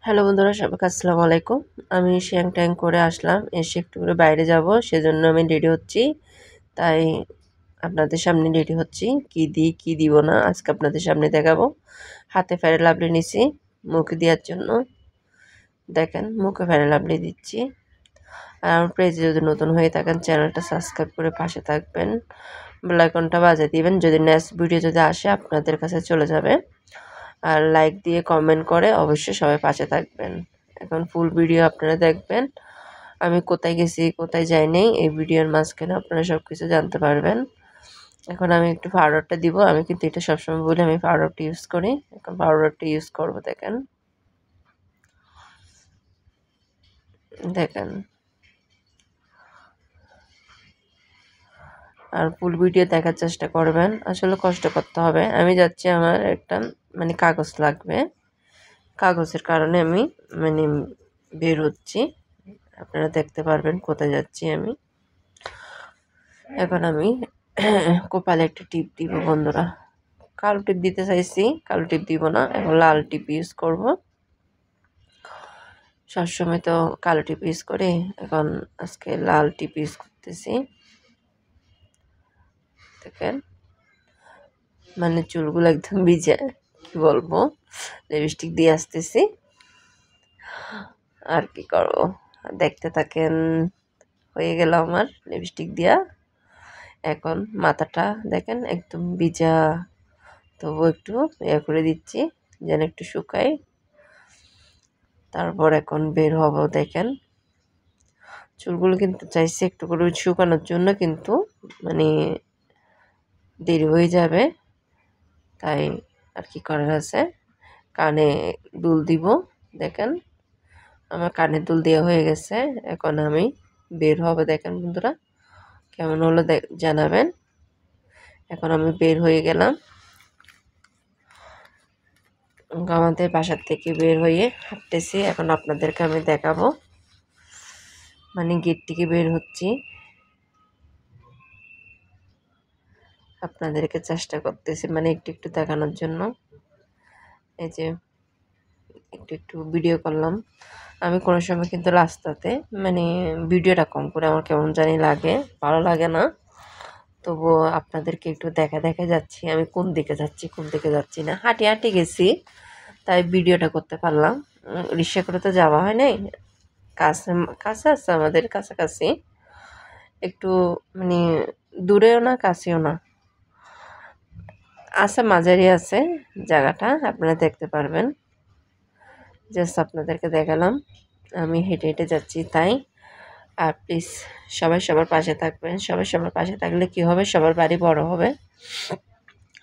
Hello বন্ধুরা, সবাইকে আসসালামু আলাইকুম। আমি শ্যাং ট্যাং করে আসলাম, এসে একটু করে বাইরে যাব, সেজন্য আমি রেডি হচ্ছি। তাই আপনাদের সামনে রেডি হচ্ছি, কি দিই কি দিব না আজকে আপনাদের সামনে দেখাবো। হাতে ফেরে লাভলি নিছি মুখে দেওয়ার জন্য, দেখেন মুখে ফেরে লাভলি দিচ্ছি। আর আমার পেজে যদি নতুন হয়ে থাকেন চ্যানেলটা সাবস্ক্রাইব করে পাশে থাকবেন, বেল আইকনটা বাজিয়ে দিবেন, যদি নেক্সট ভিডিও যদি আসে আপনাদের কাছে চলে যাবে। আর লাইক দিয়ে কমেন্ট করে অবশ্যই সবাই পাশে থাকবেন। এখন ফুল ভিডিও আপনারা দেখবেন, আমি কোথায় গেছি কোথায় যাইনি এই ভিডিওর মাঝখানে আপনারা সব কিছু জানতে পারবেন। এখন আমি একটু পাউডারটা দিব, আমি কিন্তু এটা সবসময় বলি আমি পাউডারটা ইউজ করি। এখন পাউডারটা ইউজ করব, দেখেন দেখেন আর ফুল ভিডিও দেখার চেষ্টা করবেন, আসলে কষ্ট করতে হবে। আমি যাচ্ছি, আমার একটা কাগজ লাগবে, কাগজের কারণে আমি মানে বের হচ্ছি। আপনারা দেখতে পারবেন কোথায় যাচ্ছি আমি। এখন আমি কপালে একটা টিপ দিব বন্ধুরা, কালো টিপ দিতে চাইছি, কালো টিপ দিব না, এখন লাল টিপ ইউজ করব। সবসময় তো কালো টিপ ইউজ করি, এখন আজকে লাল টিপ ইউজ করতেছি। দেখেন চুলগুলো একদম ভিজে, কি বলবো, লিপস্টিক দিয়ে আসতেছি। আর কি করব, দেখতে থাকেন। হয়ে গেল আমার লিপস্টিক দিয়া। এখন মাথাটা দেখেন একদম ভিজা, তবু একটু ইয়ে করে দিচ্ছি যেন একটু শুকায়। তারপর এখন বের হব, দেখেন চুলগুলো কিন্তু চাইছি একটু করে শুকানোর জন্য, কিন্তু মানে দেরি হয়ে যাবে, তাই আর কি করার আছে। কানে দুল দিব, দেখেন আমার কানে দুল দেওয়া হয়ে গেছে। এখন আমি বের হব, দেখেন বন্ধুরা কেমন হলো জানাবেন। এখন আমি বের হয়ে গেলাম, আমাদের বাসার থেকে বের হয়ে হাঁটতেছি। এখন আপনাদেরকে আমি দেখাবো, গেট থেকে বের হচ্ছি, আপনাদেরকে চেষ্টা করতেছি একটু একটু দেখানোর জন্য। এই যে একটু একটু ভিডিও করলাম। আমি কোনো সময় কিন্তু রাস্তাতে ভিডিওটা কম করে, আমার কেমন জানি লাগে, ভালো লাগে না। তবুও আপনাদেরকে একটু দেখা যাচ্ছি আমি কোন দিকে যাচ্ছি কোন দিকে যাচ্ছি না। হাঁটি হাঁটি গেছি, তাই ভিডিওটা করতে পারলাম। রিক্সা করে তো যাওয়া হয় নাই, কাছে কাছে আছে আমাদের, কাছাকাছি একটু, মানে দূরেও না কাছেও না, আছে মাঝারি আছে জায়গাটা, আপনারা দেখতে পারবেন। জাস্ট আপনাদেরকে দেখালাম, আমি হেঁটে হেঁটে যাচ্ছি তাই। আর প্লিজ সবাই সবার পাশে থাকবেন, সবাই সবার পাশে থাকলে কি হবে, সবার বাড়ি বড় হবে,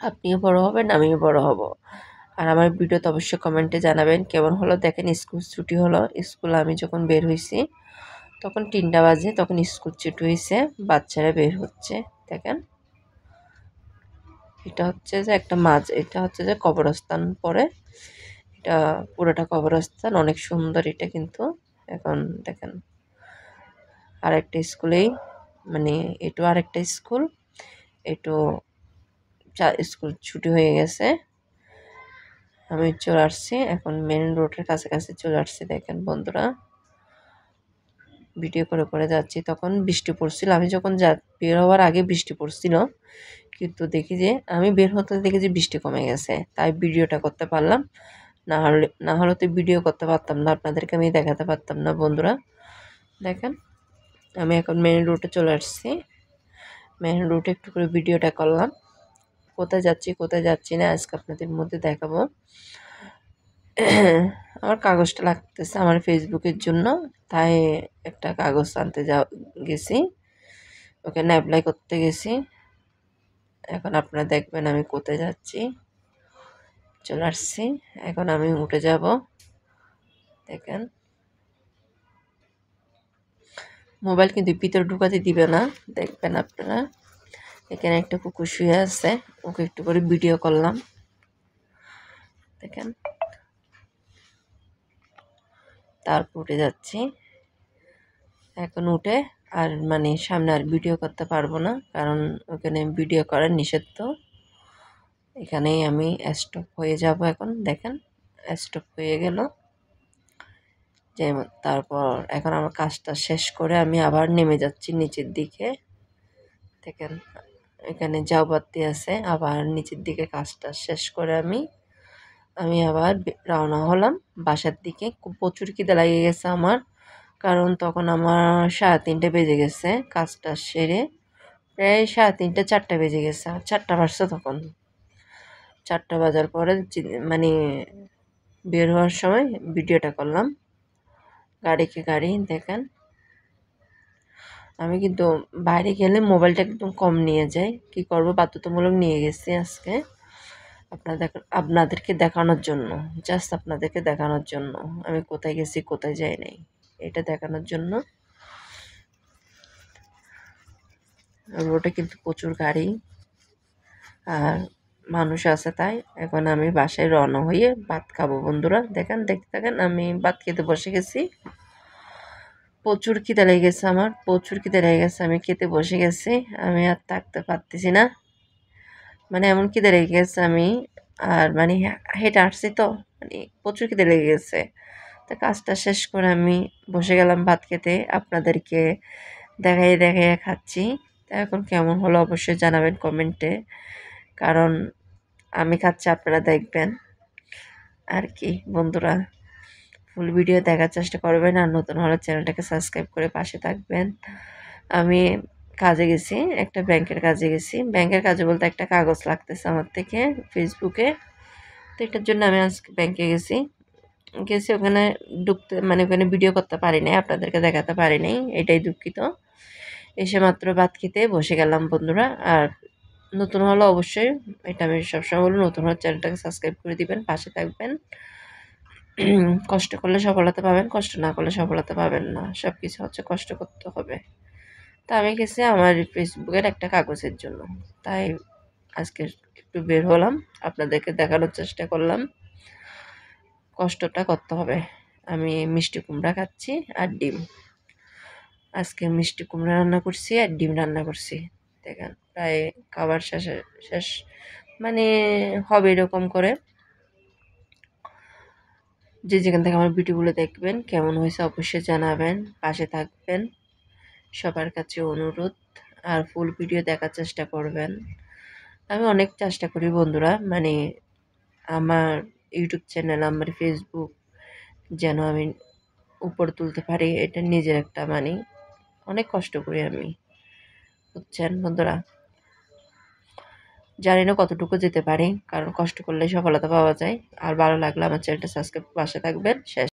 আপনিও বড় হবেন আমিও বড় হব। আর আমার ভিডিও তো অবশ্যই কমেন্টে জানাবেন কেমন হলো। দেখেন স্কুল ছুটি হলো, স্কুল আমি যখন বের হয়েছি তখন 3টা বাজে, তখন স্কুল ছুটি হয়েছে, বাচ্চারা বের হচ্ছে। দেখেন এটা হচ্ছে যে একটা মাছ, এটা হচ্ছে যে কবরস্থান পরে, এটা পুরোটা কবরস্থান, অনেক সুন্দর এটা কিন্তু। এখন দেখেন আরেকটা স্কুলেই, এটু আরেকটা স্কুল, এটু স্কুল ছুটি হয়ে গেছে, আমি চলে আসছি এখন মেন রোডের কাছাকাছি চলে আসছি। দেখেন বন্ধুরা ভিডিও করে করে যাচ্ছি, তখন বৃষ্টি পড়ছিল, আমি যখন বের হওয়ার আগে বৃষ্টি পড়ছিল, কিন্তু দেখি যে আমি বের হতে দেখি যে বৃষ্টি কমে গেছে, তাই ভিডিওটা করতে পারলাম। না হলে তো ভিডিও করতে পারতাম না, আপনাদেরকে আমি দেখাতে পারতাম না বন্ধুরা। দেখেন আমি এখন মেন রোডে চলে আসছি, মেন রোডে একটু করে ভিডিওটা করলাম, কোথায় যাচ্ছি কোথায় যাচ্ছি না আজকে আপনাদের মধ্যে দেখাবো। আমার কাগজটা লাগতেছে আমার ফেসবুকের জন্য, তাই একটা কাগজ আনতে গেছি, ওখানে অ্যাপ্লাই করতে গেছি। এখন আপনারা দেখবেন আমি কোথায় যাচ্ছি, চলে আসছি, এখন আমি উঠে যাব। দেখেন মোবাইল কিন্তু ভিতরে ঢুকাতে দিবে না, দেখবেন আপনারা। এখানে একটা কুকুর শুয়ে আছে, ওকে একটু করে ভিডিও করলাম, দেখেন। তারপর উঠে যাচ্ছি, এখন উঠে আর সামনে আর ভিডিও করতে পারবো না, কারণ ওখানে ভিডিও করার নিষিদ্ধ। এখানেই আমি স্টপ হয়ে যাব এখন, দেখেন স্টপ হয়ে গেল। যেমন তারপর এখন আমার কাজটা শেষ করে আমি আবার নেমে যাচ্ছি নিচের দিকে। দেখেন এখানে ঝাউবতি আছে, আবার নিচের দিকে কাজটা শেষ করে আমি আবার রওনা হলাম বাসার দিকে। খুব প্রচুর খিদে লেগে গেছে আমার, কারণ তখন আমার 3:30 বেজে গেছে কাজটা সেরে। প্রায় 3:30 4টা বেজে গেছে, 4টা বাজছে তখন। 4টা বাজার পরে মানে বের হওয়ার সময় ভিডিওটা করলাম। গাড়িকে গাড়ি দেখেন, আমি কিন্তু বাইরে গেলে মোবাইলটা একদম কম নিয়ে যাই। কি করব, বাধ্যতামূলক নিয়ে গেছি আজকে আপনাদেরকে দেখানোর জন্য। জাস্ট আপনাদেরকে দেখানোর জন্য আমি কোথায় গেছি কোথায় যাই নাই, এটা দেখানোর জন্য। রোডে কিন্তু প্রচুর গাড়ি আর মানুষ আছে, তাই এখন আমি বাসায় রওনা হয়ে ভাত খাবো বন্ধুরা। দেখেন, দেখতে থাকেন, আমি ভাত খেতে বসে গেছি। প্রচুর খিদে লেগে গেছে আমার, প্রচুর খিদে লেগে গেছে, আমি খেতে বসে গেছি। আমি আর থাকতে পারতেছি না, মানে এমন খিদে লেগে গেছে আমি। আর মানে হেঁটে আসছি তো, মানে প্রচুর খিদে লেগে গেছে। তো কাজটা শেষ করে আমি বসে গেলাম ভাত খেতে। আপনাদেরকে দেখাই দেখাই খাচ্ছি। তা এখন কেমন হলো অবশ্যই জানাবেন কমেন্টে, কারণ আমি খাচ্ছি আপনারা দেখবেন আর কি। বন্ধুরা ফুল ভিডিও দেখার চেষ্টা করবেন, আর নতুন হলে চ্যানেলটাকে সাবস্ক্রাইব করে পাশে থাকবেন। আমি কাজে গেছি, একটা ব্যাংকের কাজে গেছি। ব্যাংকের কাজে বলতে একটা কাগজ লাগতেছে আমার থেকে ফেসবুকে, তো এটার জন্য আমি আজকে ব্যাংকে গেছি। ওখানে ঢুকতে মানে ওখানে ভিডিও করতে পারি নাই, আপনাদেরকে দেখাতে পারি নাই, এটাই দুঃখিত। এসে মাত্র ভাত খেতে বসে গেলাম বন্ধুরা। আর নতুন হলে অবশ্যই, এটা আমি সবসময় বলি, নতুন হলে চ্যানেলটাকে সাবস্ক্রাইব করে দিবেন, পাশে থাকবেন। কষ্ট করলে সফলতা পাবেন, কষ্ট না করলে সফলতা পাবেন না। সব কিছু হচ্ছে কষ্ট করতে হবে। তা আমি গেছি আমার ফেসবুকের একটা কাগজের জন্য, তাই আজকে একটু বের হলাম, আপনাদেরকে দেখানোর চেষ্টা করলাম কষ্টটা করতে হবে। আমি মিষ্টি কুমড়া খাচ্ছি আর ডিম। আজকে মিষ্টি কুমড়া রান্না করছি আর ডিম রান্না করছি। দেখেন প্রায় খাবার শেষ মানে হবে এরকম করে। যে যেখান থেকে আমার ভিডিওগুলো দেখবেন কেমন হয়েছে অবশ্যই জানাবেন, পাশে থাকবেন, সবার কাছে অনুরোধ। আর ফুল ভিডিও দেখার চেষ্টা করবেন। আমি অনেক চেষ্টা করি বন্ধুরা, মানে আমার ইউটিউব চ্যানেল, আমার ফেসবুক যেন আমি উপরে তুলতে পারি, এটা নিজের একটা মানে অনেক কষ্ট করি আমি, বুঝছেন বন্ধুরা। জানি না কতটুকু যেতে পারি, কারণ কষ্ট করলে সফলতা পাওয়া যায়। আর ভালো লাগলে আমার চ্যানেলটা সাবস্ক্রাইব পাশে থাকবেন। শেষ।